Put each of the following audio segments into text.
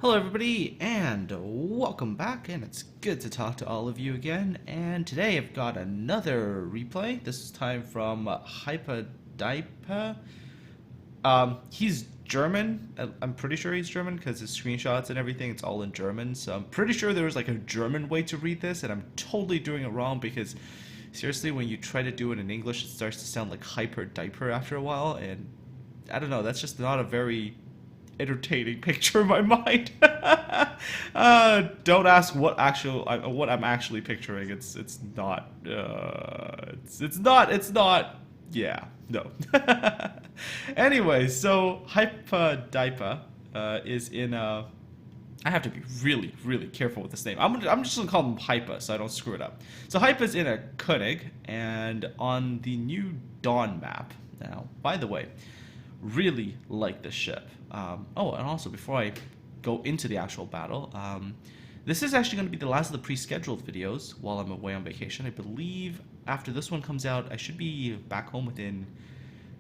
Hello everybody, and welcome back, and it's good to talk to all of you again. And today I've got another replay, this time from Hypadaiper. He's German. I'm pretty sure he's German because his screenshots and everything, it's all in German. So I'm pretty sure there was like a German way to read this, and I'm totally doing it wrong because seriously, when you try to do it in English, it starts to sound like Hypadaiper after a while, and I don't know, that's just not a very entertaining picture in my mind. Don't ask what I'm actually picturing. It's not. It's not. Yeah, no. Anyway, so Hypadaiper is in a. I have to be really, really careful with this name. I'm just gonna call him Hypa so I don't screw it up. So Hypa's in a Konig and on the new Dawn map. Now, by the way, really like this ship. Oh, and also before I go into the actual battle, this is actually going to be the last of the pre-scheduled videos while I'm away on vacation. I believe after this one comes out, I should be back home within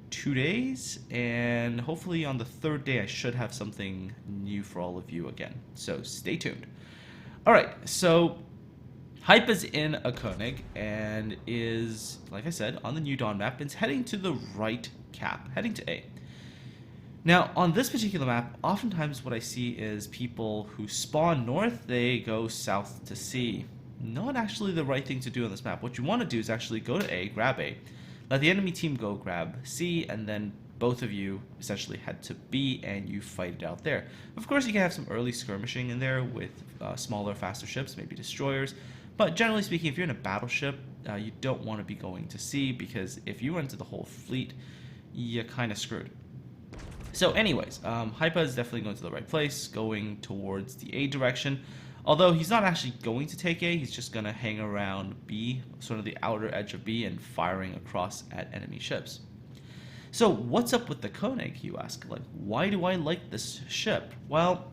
2 days, and hopefully on the third day I should have something new for all of you again. So stay tuned. Alright, so Hypa's in a König and is, like I said, on the new Dawn map and is heading to the right cap, heading to A. Now, on this particular map, oftentimes what I see is people who spawn north, they go south to C. Not actually the right thing to do on this map. What you want to do is actually go to A, grab A, let the enemy team go grab C, and then both of you essentially head to B and you fight it out there. Of course, you can have some early skirmishing in there with smaller, faster ships, maybe destroyers. But generally speaking, if you're in a battleship, you don't want to be going to C because if you run into the whole fleet, you're kind of screwed. So anyways, Hypa is definitely going to the right place, going towards the A direction. Although he's not actually going to take A, he's just going to hang around B, sort of the outer edge of B, and firing across at enemy ships. So what's up with the Konig, you ask? Like, why do I like this ship? Well,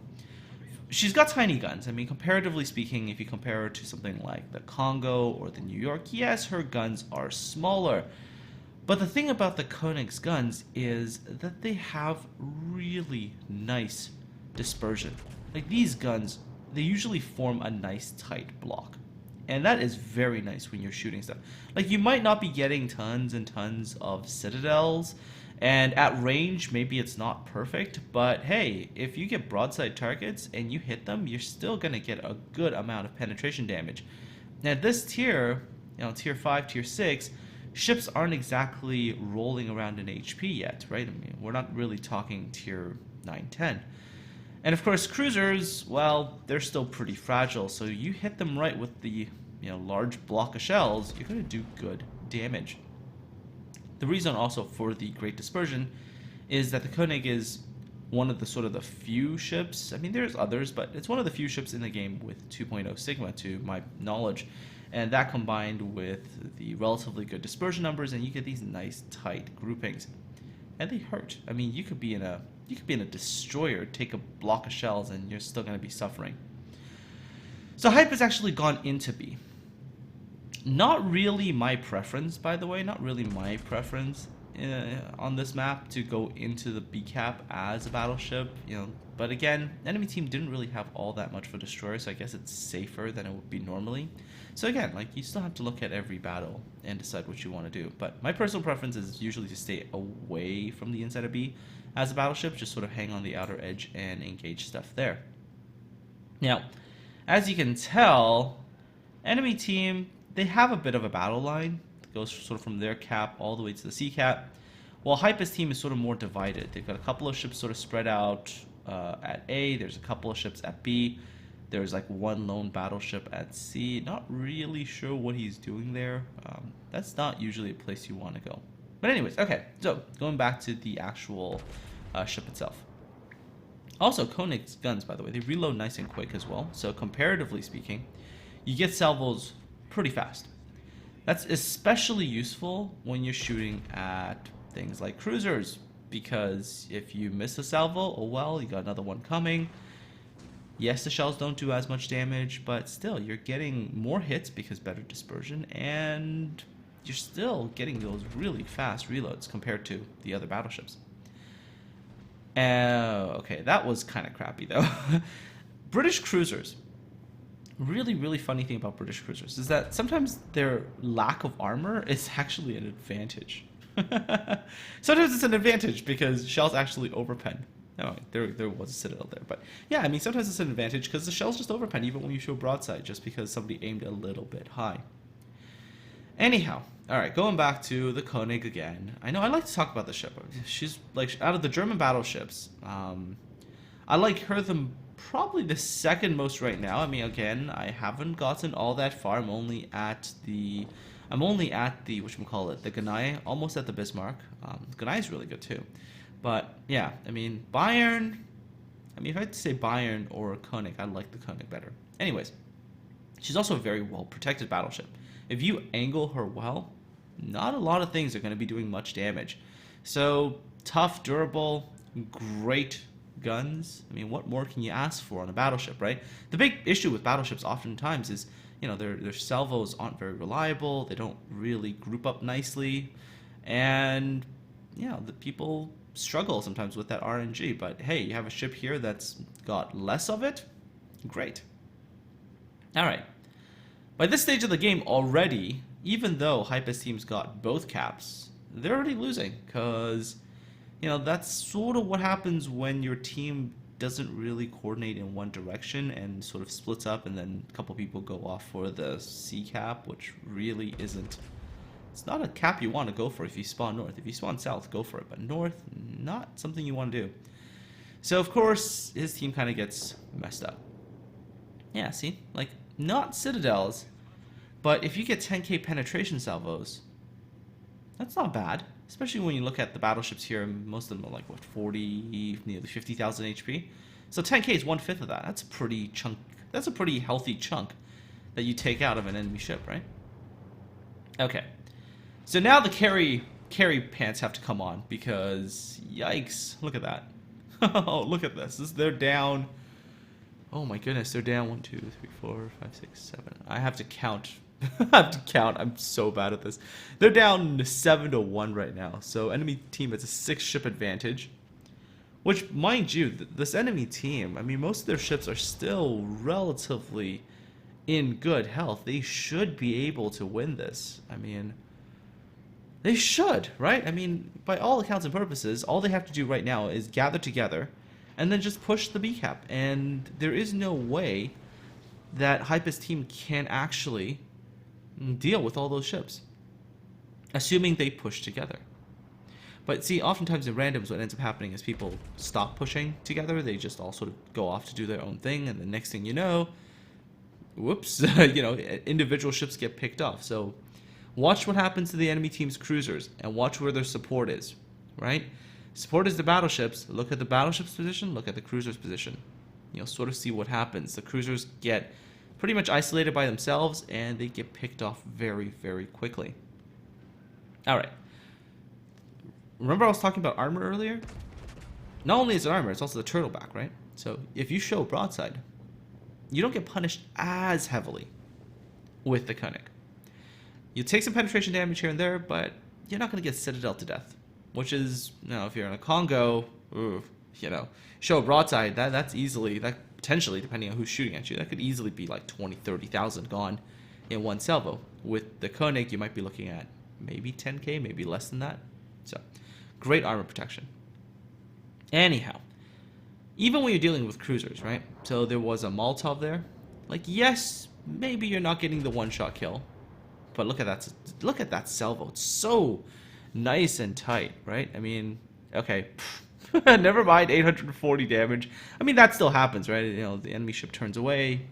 she's got tiny guns. I mean, comparatively speaking, if you compare her to something like the Congo or the New York, yes, her guns are smaller. But the thing about the Konig's guns is that they have really nice dispersion. Like these guns, they usually form a nice tight block. And that is very nice when you're shooting stuff. Like you might not be getting tons and tons of citadels, and at range maybe it's not perfect, but hey, if you get broadside targets and you hit them, you're still going to get a good amount of penetration damage. Now this tier, tier 5, tier 6, ships aren't exactly rolling around in HP yet, right? I mean, we're not really talking tier 9, 10. And of course, cruisers, well, they're still pretty fragile, so you hit them right with the large block of shells, you're going to do good damage. The reason also for the great dispersion is that the König is one of the sort of the few ships, I mean there's others, but it's one of the few ships in the game with 2.0 Sigma to my knowledge. And that combined with the relatively good dispersion numbers, and you get these nice tight groupings, and they hurt. I mean, you could be in a destroyer, take a block of shells, and you're still going to be suffering. So Hype has actually gone into B. Not really my preference, by the way. Not really my preference on this map to go into the B cap as a battleship. But again, enemy team didn't really have all that much for destroyer, so I guess it's safer than it would be normally. So again, like you still have to look at every battle and decide what you want to do. But my personal preference is usually to stay away from the inside of B as a battleship, just sort of hang on the outer edge and engage stuff there. Now, as you can tell, enemy team, they have a bit of a battle line. It goes sort of from their cap all the way to the C cap. While Hypa's team is sort of more divided. They've got a couple of ships sort of spread out at A, there's a couple of ships at B. There's like one lone battleship at C. Not really sure what he's doing there. That's not usually a place you want to go. But anyways, okay. So going back to the actual ship itself. Also, Konig's guns, by the way, they reload nice and quick as well. So comparatively speaking, you get salvos pretty fast. That's especially useful when you're shooting at things like cruisers, because if you miss a salvo, oh well, you got another one coming. Yes, the shells don't do as much damage, but still, you're getting more hits because better dispersion, and you're still getting those really fast reloads compared to the other battleships. Okay, that was kind of crappy though. British cruisers. Really, really funny thing about British cruisers is that sometimes their lack of armor is actually an advantage. Sometimes it's an advantage because shells actually overpen. No, there was a citadel there, but yeah, I mean sometimes it's an advantage because the shells just overpen even when you show broadside, just because somebody aimed a little bit high. Anyhow, all right, going back to the Konig again. I know I like to talk about the ship. She's like out of the German battleships. I like her probably the second most right now. I mean, again, I haven't gotten all that far. I'm only at the whatchamacallit, the König, almost at the Bismarck. König is really good too. But yeah, I mean, Bayern, if I had to say Bayern or Konig, I like the Konig better. Anyways, she's also a very well protected battleship. If you angle her well, not a lot of things are going to be doing much damage. So tough, durable, great guns. I mean, what more can you ask for on a battleship, right? The big issue with battleships oftentimes is, you know, their salvos aren't very reliable. They don't really group up nicely, and you know, the people struggle sometimes with that RNG. But hey, you have a ship here that's got less of it. Great. All right. By this stage of the game already, even though Hypa's team's got both caps, they're already losing because, you know, that's sort of what happens when your team doesn't really coordinate in one direction and sort of splits up, and then a couple people go off for the C cap, which really isn't. It's not a cap you want to go for if you spawn north. If you spawn south, go for it, but north, not something you want to do. So of course his team kind of gets messed up. Yeah, see, like not citadels, but if you get 10k penetration salvos, that's not bad. Especially when you look at the battleships here, most of them are like, what, 40, nearly 50,000 HP? So 10k is 1/5 of that. That's a pretty chunk. That's a pretty healthy chunk that you take out of an enemy ship, right? Okay. So now the carry pants have to come on because, yikes, look at that. Oh, look at this. They're down. Oh my goodness, they're down 1, 2, 3, 4, 5, 6, 7. I have to count. I have to count. I'm so bad at this. They're down 7-1 right now. So enemy team has a 6-ship advantage. Which, mind you, this enemy team, I mean, most of their ships are still relatively in good health. They should be able to win this. I mean, they should, right? I mean, by all accounts and purposes, all they have to do right now is gather together and then just push the B cap. And there is no way that Hypa's team can actually deal with all those ships, assuming they push together. But see, oftentimes in randoms, what ends up happening is people stop pushing together. They just all sort of go off to do their own thing, and the next thing you know, whoops, you know, individual ships get picked off. So watch what happens to the enemy team's cruisers, and watch where their support is, right? Support is the battleships. Look at the battleship's position, look at the cruiser's position. You'll sort of see what happens. The cruisers get pretty much isolated by themselves, and they get picked off very, very quickly. All right. Remember I was talking about armor earlier? Not only is it armor, it's also the turtleback, right? So if you show broadside, you don't get punished as heavily with the König. You take some penetration damage here and there, but you're not going to get citadel to death. Which is, you know, if you're in a Congo, ooh, you know, show a broadside, that's easily, that potentially, depending on who's shooting at you, that could easily be like 20, 30,000 gone in one salvo. With the König, you might be looking at maybe 10k, maybe less than that. So, great armor protection. Anyhow, even when you're dealing with cruisers, right? So there was a Molotov there. Like, yes, maybe you're not getting the one-shot kill, but look at that salvo. It's so nice and tight, right? I mean, okay. Never mind 840 damage. I mean, that still happens, right? You know, the enemy ship turns away.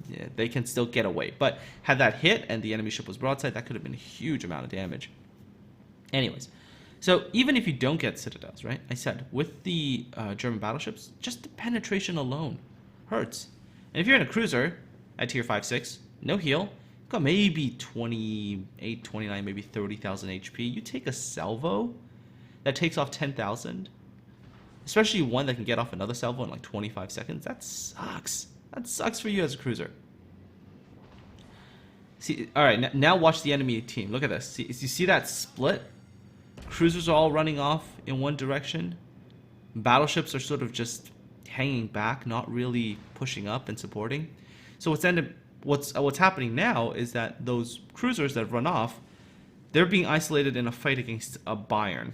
Yeah, they can still get away. But had that hit and the enemy ship was broadside, that could have been a huge amount of damage. Anyways, so even if you don't get citadels, right? I said, with the German battleships, just the penetration alone hurts. And if you're in a cruiser at tier 5, 6, no heal, you've got maybe 28, 29, maybe 30,000 HP. You take a salvo that takes off 10,000, especially one that can get off another salvo in like 25 seconds. That sucks. That sucks for you as a cruiser. See, all right, now watch the enemy team. Look at this. See, you see that split? Cruisers are all running off in one direction. Battleships are sort of just hanging back, not really pushing up and supporting. So what's happening now is that those cruisers that run off, they're being isolated in a fight against a Bayern.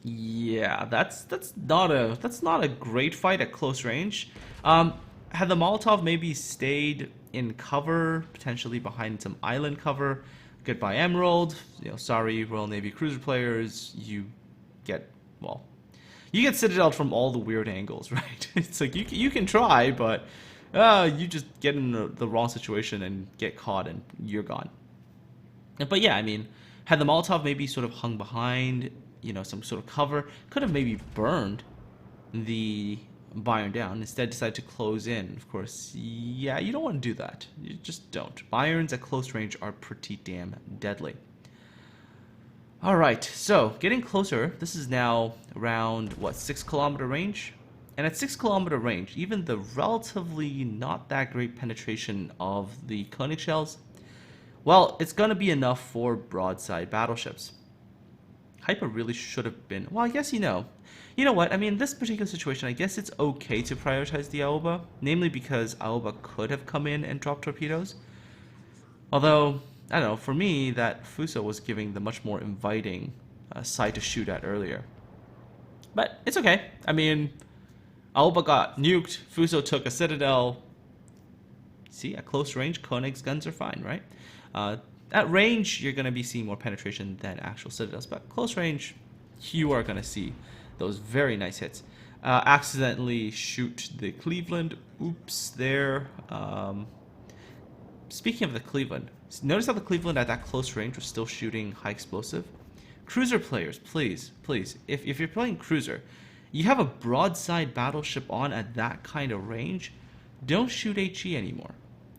Yeah, that's not a great fight at close range. Had the Molotov maybe stayed in cover, potentially behind some island cover, goodbye Emerald. Sorry, Royal Navy cruiser players, you get citadeled from all the weird angles, right? It's like you can try, but you just get in the wrong situation and get caught, and you're gone. But yeah, I mean, had the Molotov maybe sort of hung behind, some sort of cover, could have maybe burned the Bayern down. Instead, decided to close in. Of course, yeah, you don't want to do that. You just don't. Bayerns at close range are pretty damn deadly. All right, so getting closer. This is now around, 6-kilometer range? And at 6-kilometer range, even the relatively not that great penetration of the Konig shells, well, it's going to be enough for broadside battleships. Hypa really should have been... Well, I guess you know what? I mean, this particular situation, I guess it's okay to prioritize the Aoba, namely because Aoba could have come in and dropped torpedoes. Although, I don't know, for me, that Fuso was giving the much more inviting side to shoot at earlier. But it's okay. I mean, Aoba got nuked, Fuso took a citadel. See, at close range, Konig's guns are fine, right? At range, you're going to be seeing more penetration than actual citadels, but close range, you are going to see those very nice hits. Accidentally shoot the Cleveland. Oops, there. Speaking of the Cleveland, notice how the Cleveland at that close range was still shooting high explosive? Cruiser players, please, if you're playing cruiser, you have a broadside battleship on at that kind of range, don't shoot HE anymore.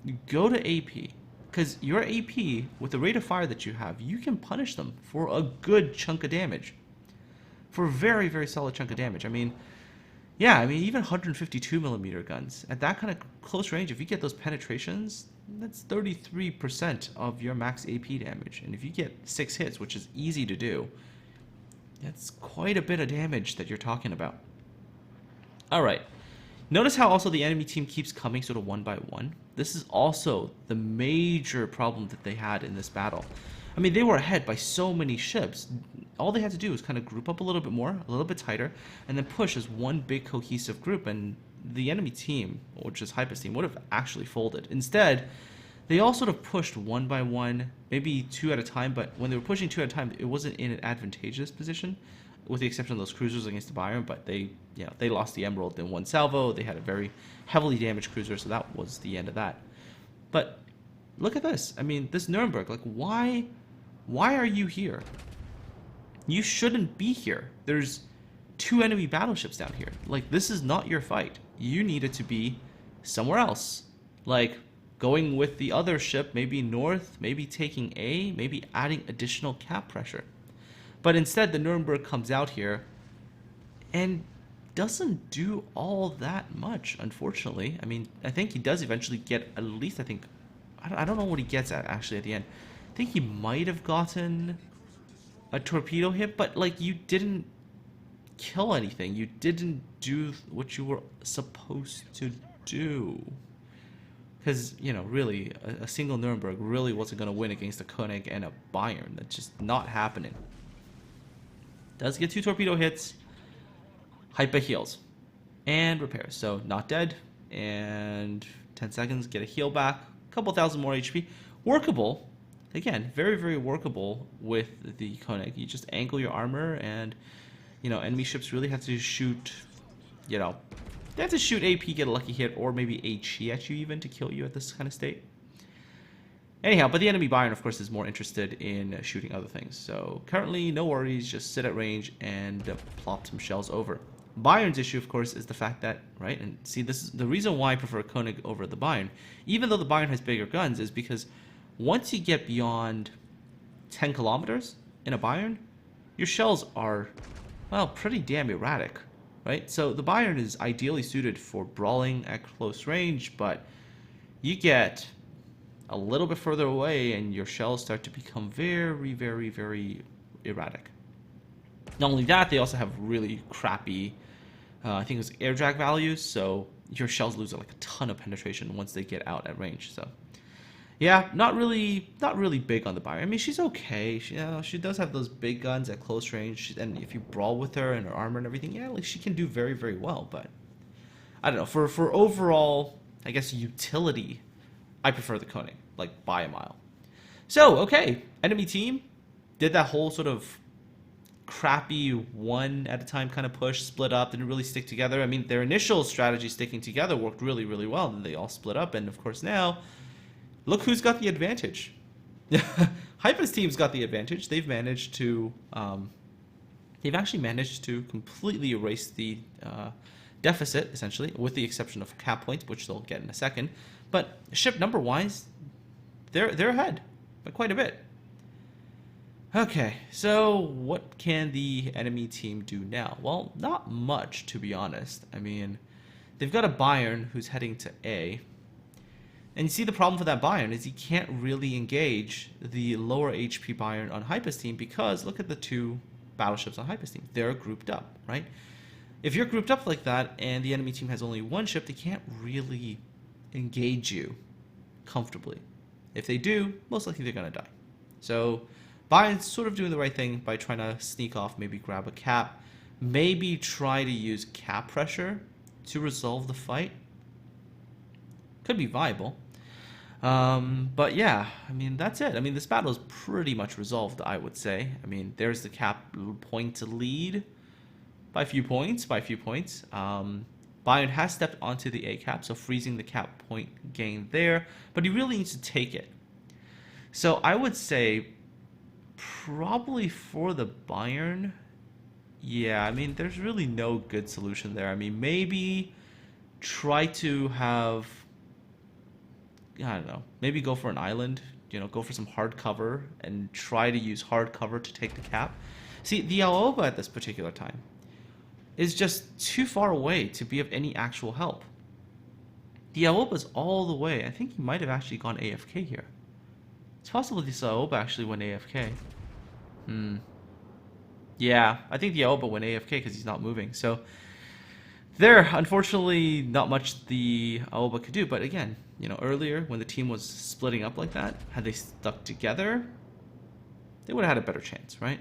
You go to AP. Because your AP, with the rate of fire that you have, you can punish them for a good chunk of damage. For a very, very solid chunk of damage. I mean, yeah, even 152mm guns. At that kind of close range, if you get those penetrations, that's 33% of your max AP damage. And if you get 6 hits, which is easy to do, that's quite a bit of damage that you're talking about. Alright. Notice how also the enemy team keeps coming sort of one by one. This is also the major problem that they had in this battle. I mean, they were ahead by so many ships. All they had to do was kind of group up a little bit more, a little bit tighter, and then push as one big cohesive group, and the enemy team, which is Hypa's team, would have actually folded. Instead, they all sort of pushed one by one, maybe 2 at a time, but when they were pushing 2 at a time, it wasn't in an advantageous position, with the exception of those cruisers against the Bayern, but they lost the Emerald in one salvo. They had a very heavily damaged cruiser, so that was the end of that. But look at this. I mean, this Nuremberg, like, why are you here? You shouldn't be here. There's 2 enemy battleships down here. Like, this is not your fight. You needed to be somewhere else. Like, going with the other ship, maybe north, maybe taking A, maybe adding additional cap pressure. But instead, the Nuremberg comes out here and doesn't do all that much, unfortunately. I mean, I think he does eventually get at least, I don't know what he gets at actually at the end. I think he might have gotten a torpedo hit, but like, you didn't kill anything. You didn't do what you were supposed to do. Because, really, a single Nuremberg really wasn't going to win against a König and a Bayern. That's just not happening. Does get 2 torpedo hits. Hypa heals. And repairs. So, not dead. And 10 seconds, get a heal back. A couple thousand more HP. Workable. Again, very, very workable with the Konig. You just angle your armor and, enemy ships really have to shoot, they have to shoot AP, get a lucky hit, or maybe HE at you even to kill you at this kind of state. Anyhow, but the enemy Bayern, of course, is more interested in shooting other things. So currently, no worries, just sit at range and plop some shells over. Bayern's issue, of course, is the fact that, right, and see, this is the reason why I prefer Konig over the Bayern, even though the Bayern has bigger guns, is because once you get beyond 10 kilometers in a Bayern, your shells are, well, pretty damn erratic, right? So the Bayern is ideally suited for brawling at close range, but you get a little bit further away and your shells start to become very, very, very erratic. Not only that, they also have really crappy I think it was air drag values, so your shells lose like a ton of penetration once they get out at range. So yeah, not really big on the Bayern. I mean, she's okay. She does have those big guns at close range, and if you brawl with her and her armor and everything, yeah, like she can do very, very well. But I don't know, for overall, I guess, utility, I prefer the Konig, like by a mile. So okay, enemy team did that whole sort of crappy one at a time kind of push, split up, didn't really stick together. I mean, their initial strategy sticking together worked really, really well. Then they all split up, and of course now, look who's got the advantage. Hypa's team's got the advantage. They've managed to, they've actually managed to completely erase the deficit, essentially, with the exception of cap points, which they'll get in a second. But ship number wise, they're ahead by quite a bit. Okay, so what can the enemy team do now? Well, not much, to be honest. I mean, they've got a Bayern who's heading to A. And you see the problem for that Bayern is he can't really engage the lower HP Bayern on Hypa's team because look at the two battleships on Hypa's team. They're grouped up, right? If you're grouped up like that and the enemy team has only one ship, they can't really engage you comfortably. If they do, most likely they're going to die. So Bayern's sort of doing the right thing by trying to sneak off, maybe grab a cap, maybe try to use cap pressure to resolve the fight. Could be viable. But yeah, I mean, that's it. I mean, this battle is pretty much resolved, I would say. I mean, there's the cap point to lead by a few points, Bayern has stepped onto the A cap, so freezing the cap point gain there, but he really needs to take it. So I would say probably for the Bayern, yeah, I mean, there's really no good solution there. I mean, maybe try to have, I don't know, maybe go for an island, go for some hard cover and try to use hard cover to take the cap. See, the Aoba at this particular time is just too far away to be of any actual help. The Aoba's all the way. I think he might have actually gone AFK here. It's possible the Aoba actually went AFK. Yeah, I think the Aoba went AFK because he's not moving. So there, unfortunately, not much the Aoba could do. But again, earlier when the team was splitting up like that, had they stuck together, they would have had a better chance, right?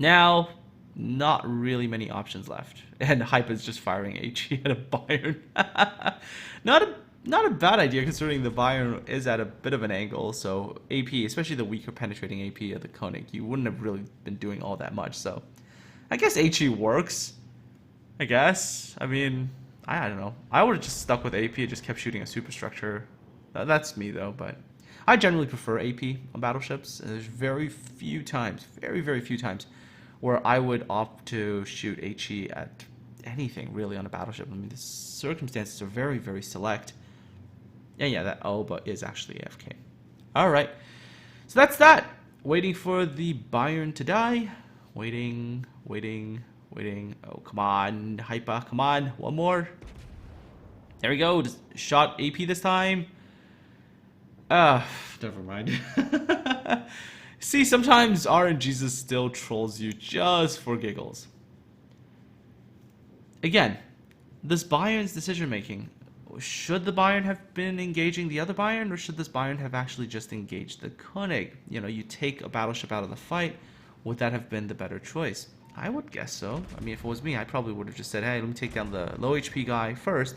Now, not really many options left. And Hypa is just firing HE at a Bayern. Not a bad idea considering the Bayern is at a bit of an angle. So AP, especially the weaker penetrating AP of the Konig, you wouldn't have really been doing all that much. So I guess HE works. I guess. I mean, I don't know. I would have just stuck with AP and just kept shooting a superstructure. That's me though, but I generally prefer AP on battleships. And there's very few times, very few times, where I would opt to shoot HE at anything really on a battleship. I mean, the circumstances are very select. And yeah, that Aoba is actually AFK. Alright, so that's that. Waiting for the Bayern to die. Waiting. Oh, come on, Hypa, come on, one more. There we go, just shot AP this time. Never mind. See, sometimes RNGesus still trolls you just for giggles. Again, this Bayern's decision making. Should the Bayern have been engaging the other Bayern, or should this Bayern have actually just engaged the König? You take a battleship out of the fight. Would that have been the better choice? I would guess so. I mean, if it was me, I probably would have just said, hey, let me take down the low HP guy first,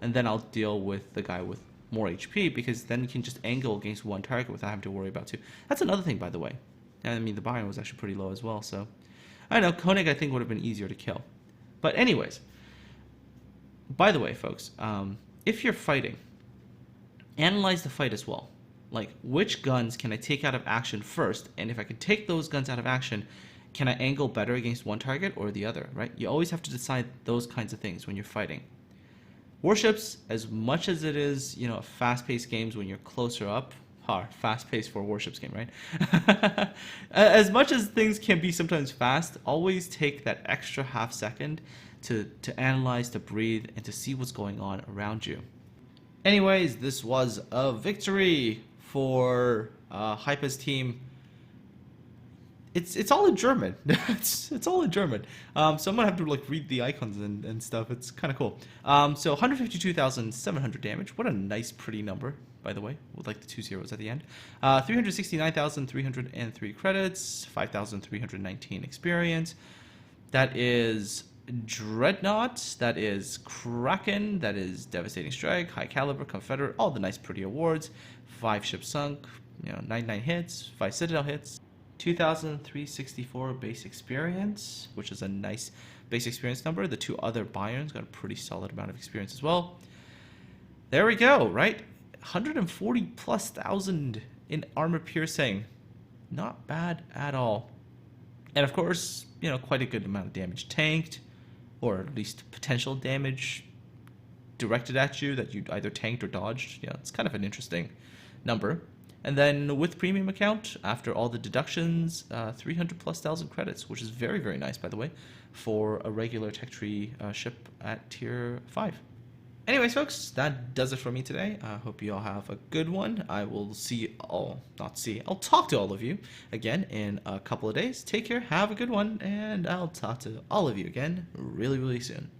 and then I'll deal with the guy with more HP, because then you can just angle against one target without having to worry about two. That's another thing, by the way. I mean, the Bayern was actually pretty low as well, so I know Konig I think would have been easier to kill. But anyways, by the way, folks, if you're fighting, analyze the fight as well. Like, which guns can I take out of action first? And if I can take those guns out of action, can I angle better against one target or the other, right? You always have to decide those kinds of things when you're fighting. Warships, as much as it is, fast-paced games when you're closer up, fast-paced for a Warships game, right? As much as things can be sometimes fast, always take that extra half second to analyze, to breathe, and to see what's going on around you. Anyways, this was a victory for Hypa's team. it's all in German. It's all in German. So I'm gonna have to like read the icons and stuff. It's kind of cool. So 152,700 damage. What a nice, pretty number, by the way, with like the 2 zeros at the end. 369,303 credits. 5,319 experience. That is Dreadnought. That is Kraken. That is Devastating Strike. High Caliber, Confederate. All the nice, pretty awards. 5 ships sunk. 99 hits. 5 Citadel hits. 2,364 base experience, which is a nice base experience number. The 2 other Bayerns got a pretty solid amount of experience as well. There we go, right? 140 plus thousand in armor piercing. Not bad at all. And of course, quite a good amount of damage tanked, or at least potential damage directed at you that you either tanked or dodged. It's kind of an interesting number. And then with premium account, after all the deductions, 300 plus thousand credits, which is very, very nice, by the way, for a regular tech tree ship at tier 5. Anyways, folks, that does it for me today. I hope you all have a good one. I will I'll talk to all of you again in a couple of days. Take care, have a good one, and I'll talk to all of you again really, really soon.